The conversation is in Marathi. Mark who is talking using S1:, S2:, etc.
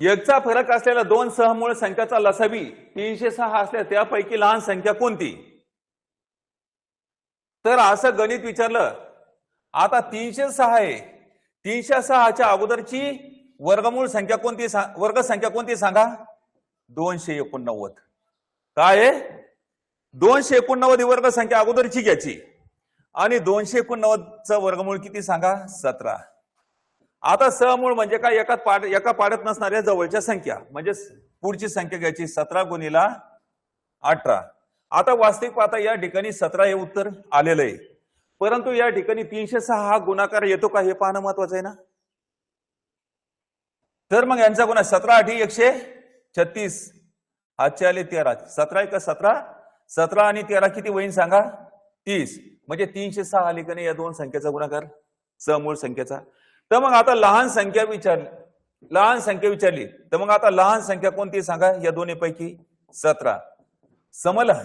S1: एकचा फरक असलेल्या दोन सहमूळ संख्याचा लसावी 306 असल्या त्यापैकी लहान संख्या कोणती? तर असं गणित विचारलं. आता 306 आहे, 306च्या अगोदरची वर्गमूळ संख्या कोणती, वर्ग संख्या कोणती सांगा? 289. काय आहे? 289 ही वर्ग संख्या अगोदरची घ्यायची आणि 289चं वर्गमूळ किती सांगा? 17. आता सहमूळ म्हणजे काय? एका पाड्यात नसणाऱ्या जवळच्या संख्या, म्हणजे पुढची संख्या घ्यायची 17 गुणिला 18. आता वास्तविक पाहता या ठिकाणी 17 हे उत्तर आलेलं आहे, परंतु या ठिकाणी 306 हा गुणाकार येतो का हे पाहणं महत्वाचं आहे ना. तर मग यांचा गुणा 17 8 136, हातचे आले 13, 17 1 17, 17 आणि 13 किती होईल सांगा? 30. म्हणजे 306 आले का नाही या दोन संख्येचा गुणाकार सहमूळ संख्येचा. तर मग आता लहान संख्या विचारली, तर मग आता लहान संख्या कोणती सांगा या दोन्ही पैकी? 17. समजलं?